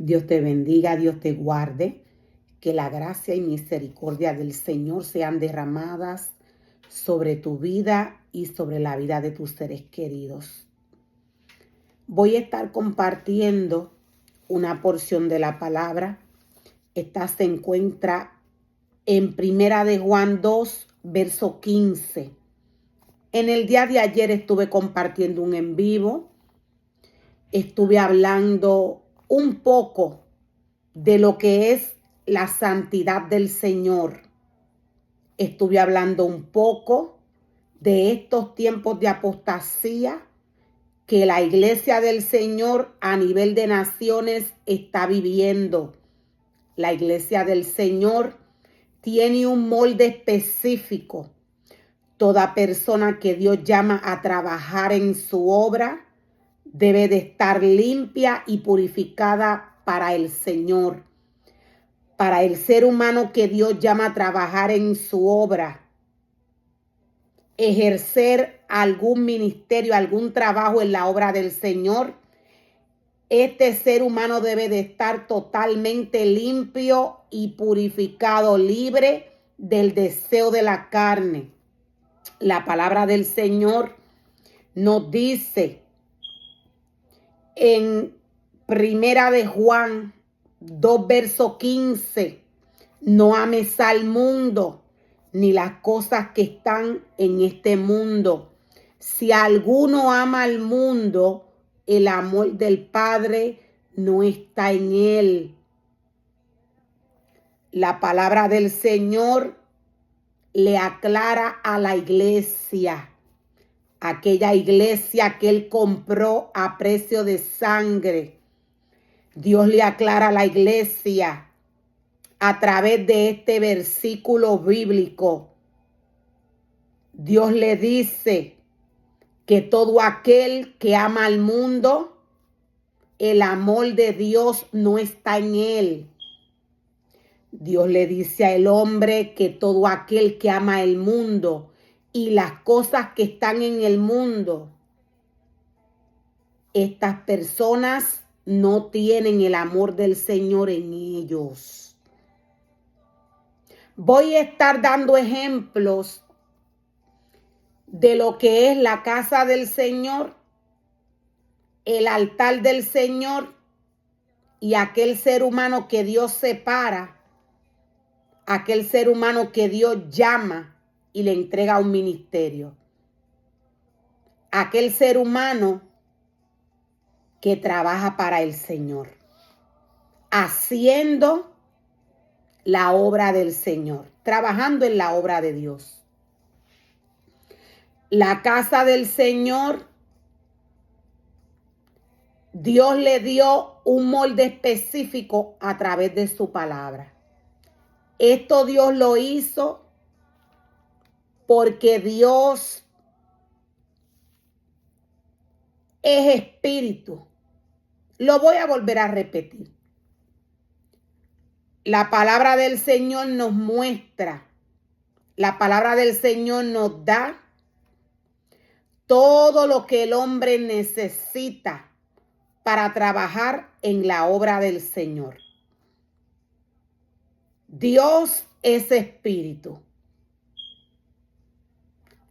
Dios te bendiga, Dios te guarde. Que la gracia y misericordia del Señor sean derramadas sobre tu vida y sobre la vida de tus seres queridos. Voy a estar compartiendo una porción de la palabra. Esta se encuentra en Primera de Juan 2, verso 15. En el día de ayer estuve compartiendo un en vivo. Estuve hablando un poco de lo que es la santidad del Señor. Estuve hablando un poco de estos tiempos de apostasía que la iglesia del Señor a nivel de naciones está viviendo. La iglesia del Señor tiene un molde específico. Toda persona que Dios llama a trabajar en su obra debe de estar limpia y purificada para el Señor. Para el ser humano que Dios llama a trabajar en su obra, ejercer algún ministerio, algún trabajo en la obra del Señor, este ser humano debe de estar totalmente limpio y purificado, libre del deseo de la carne. La palabra del Señor nos dice en Primera de Juan 2, verso 15, no ames al mundo ni las cosas que están en este mundo. Si alguno ama al mundo, el amor del Padre no está en él. La palabra del Señor le aclara a la iglesia, aquella iglesia que Él compró a precio de sangre. Dios le aclara a la iglesia a través de este versículo bíblico. Dios le dice que todo aquel que ama al mundo, el amor de Dios no está en él. Dios le dice al hombre que todo aquel que ama el mundo y las cosas que están en el mundo, estas personas no tienen el amor del Señor en ellos. Voy a estar dando ejemplos de lo que es la casa del Señor, el altar del Señor y aquel ser humano que Dios separa, aquel ser humano que Dios llama y le entrega un ministerio. Aquel ser humano que trabaja para el Señor, haciendo la obra del Señor, trabajando en la obra de Dios. La casa del Señor, Dios le dio un molde específico a través de su palabra. Esto Dios lo hizo porque Dios es espíritu. Lo voy a volver a repetir. La palabra del Señor nos muestra, la palabra del Señor nos da todo lo que el hombre necesita para trabajar en la obra del Señor. Dios es espíritu.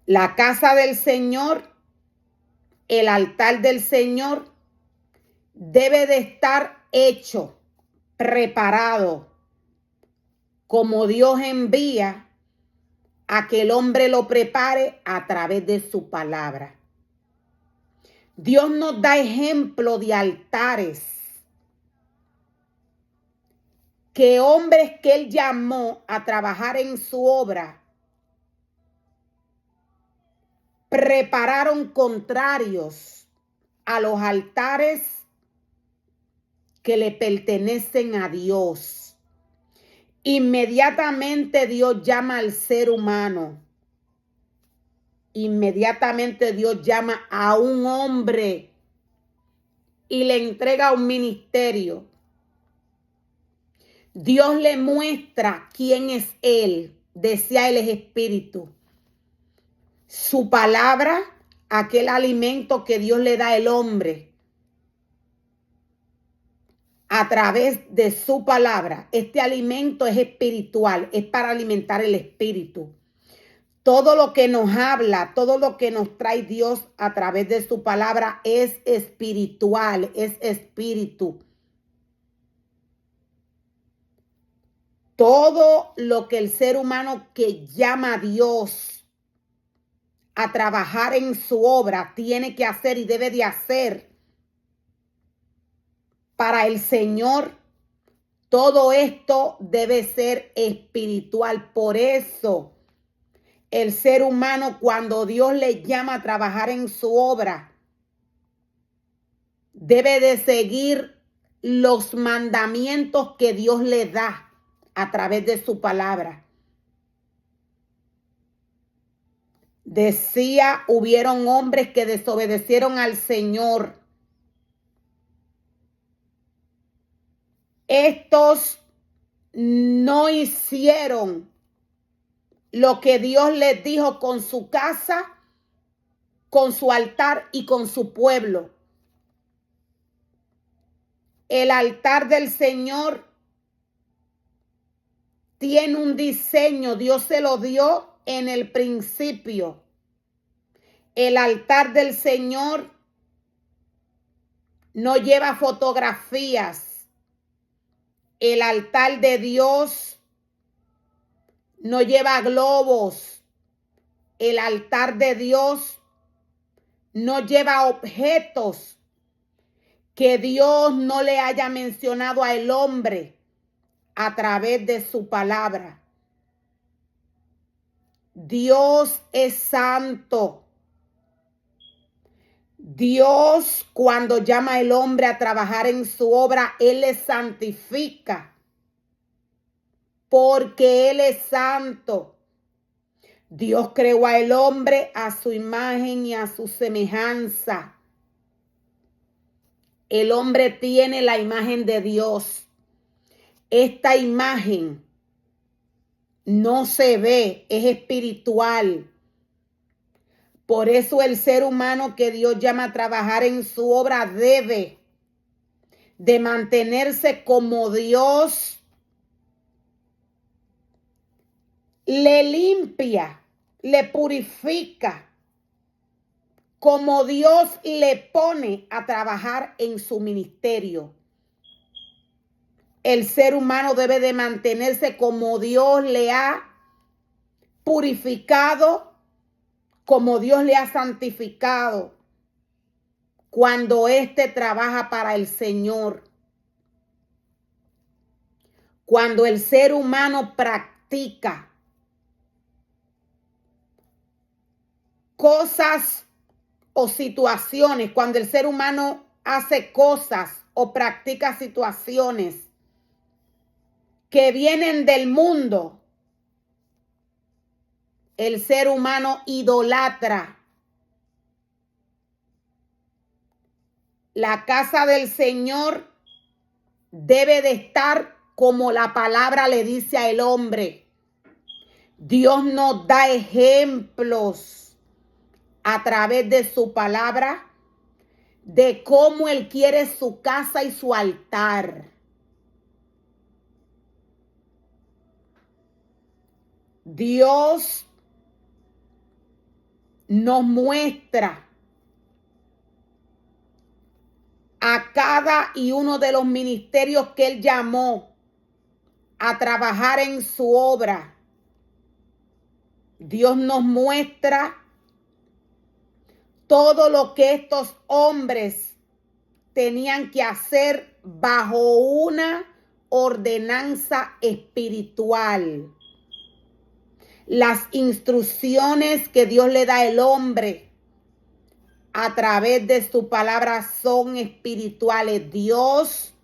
La casa del Señor, el altar del Señor, debe de estar hecho, preparado, como Dios envía a que el hombre lo prepare a través de su palabra. Dios nos da ejemplo de altares que hombres que Él llamó a trabajar en su obra prepararon contrarios a los altares que le pertenecen a Dios. Inmediatamente Dios llama al ser humano. Inmediatamente Dios llama a un hombre y le entrega un ministerio. Dios le muestra quién es Él. Decía Él es espíritu. Su palabra, aquel alimento que Dios le da al hombre, a través de su palabra. Este alimento es espiritual, es para alimentar el espíritu. Todo lo que nos habla, todo lo que nos trae Dios a través de su palabra es espiritual, es espíritu. Todo lo que el ser humano que llama a Dios a trabajar en su obra tiene que hacer y debe de hacer para el Señor, todo esto debe ser espiritual. Por eso el ser humano, cuando Dios le llama a trabajar en su obra, debe de seguir los mandamientos que Dios le da a través de su palabra. Decía, hubieron hombres que desobedecieron al Señor. Estos no hicieron lo que Dios les dijo con su casa, con su altar y con su pueblo. El altar del Señor tiene un diseño, Dios se lo dio en el principio. El altar del Señor no lleva fotografías. El altar de Dios no lleva globos. El altar de Dios no lleva objetos que Dios no le haya mencionado al hombre a través de su palabra. Dios es santo. Dios, cuando llama al hombre a trabajar en su obra, Él le santifica, porque Él es santo. Dios creó al hombre a su imagen y a su semejanza. El hombre tiene la imagen de Dios. Esta imagen no se ve, es espiritual. Por eso el ser humano que Dios llama a trabajar en su obra debe de mantenerse como Dios le limpia, le purifica, como Dios le pone a trabajar en su ministerio. El ser humano debe de mantenerse como Dios le ha purificado, como Dios le ha santificado, cuando éste trabaja para el Señor. Cuando el ser humano practica cosas o situaciones, cuando el ser humano hace cosas o practica situaciones que vienen del mundo, el ser humano idolatra. La casa del Señor debe de estar como la palabra le dice al hombre. Dios nos da ejemplos a través de su palabra de cómo Él quiere su casa y su altar. Dios nos muestra a cada y uno de los ministerios que Él llamó a trabajar en su obra. Dios nos muestra todo lo que estos hombres tenían que hacer bajo una ordenanza espiritual. Las instrucciones que Dios le da al hombre a través de su palabra son espirituales. Dios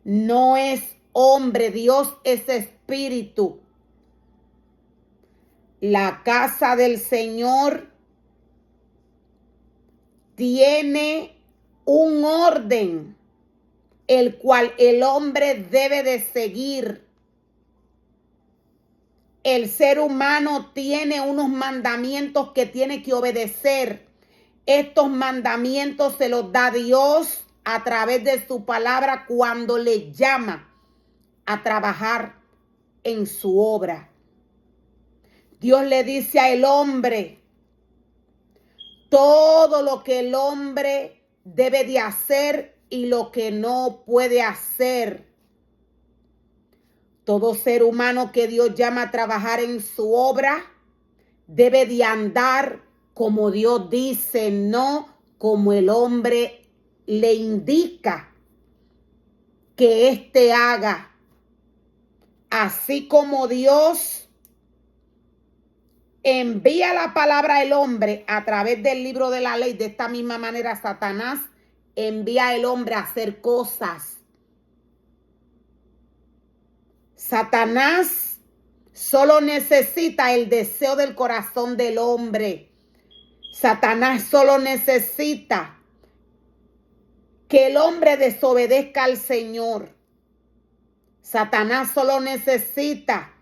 no es hombre, Dios es espíritu. La casa del Señor tiene un orden, el cual el hombre debe de seguir. El ser humano tiene unos mandamientos que tiene que obedecer. Estos mandamientos se los da Dios a través de su palabra cuando le llama a trabajar en su obra. Dios le dice al hombre todo lo que el hombre debe de hacer y lo que no puede hacer. Todo ser humano que Dios llama a trabajar en su obra debe de andar como Dios dice, no como el hombre le indica que éste haga. Así como Dios envía la palabra al hombre a través del libro de la ley, de esta misma manera Satanás envía al hombre a hacer cosas. Satanás solo necesita el deseo del corazón del hombre. Satanás solo necesita que el hombre desobedezca al Señor. Satanás solo necesita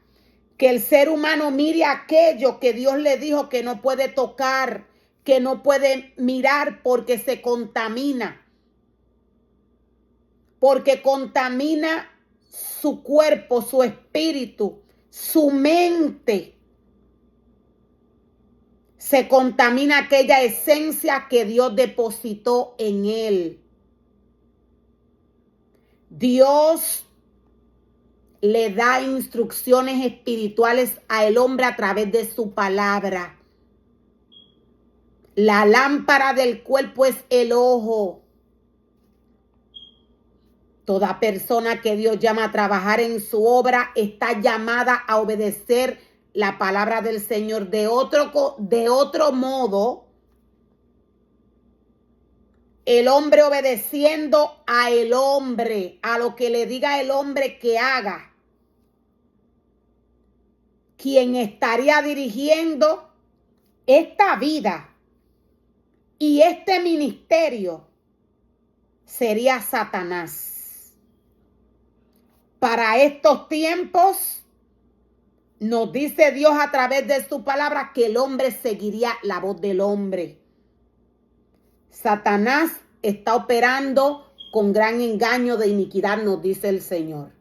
que el ser humano mire aquello que Dios le dijo que no puede tocar, que no puede mirar porque se contamina. Porque contamina su cuerpo, su espíritu, su mente. Se contamina aquella esencia que Dios depositó en él. Dios le da instrucciones espirituales al hombre a través de su palabra. La lámpara del cuerpo es el ojo. Toda persona que Dios llama a trabajar en su obra está llamada a obedecer la palabra del Señor. De otro modo, el hombre obedeciendo a el hombre, a lo que le diga el hombre que haga, quien estaría dirigiendo esta vida y este ministerio sería Satanás. Para estos tiempos, nos dice Dios a través de su palabra que el hombre seguiría la voz del hombre. Satanás está operando con gran engaño de iniquidad, nos dice el Señor.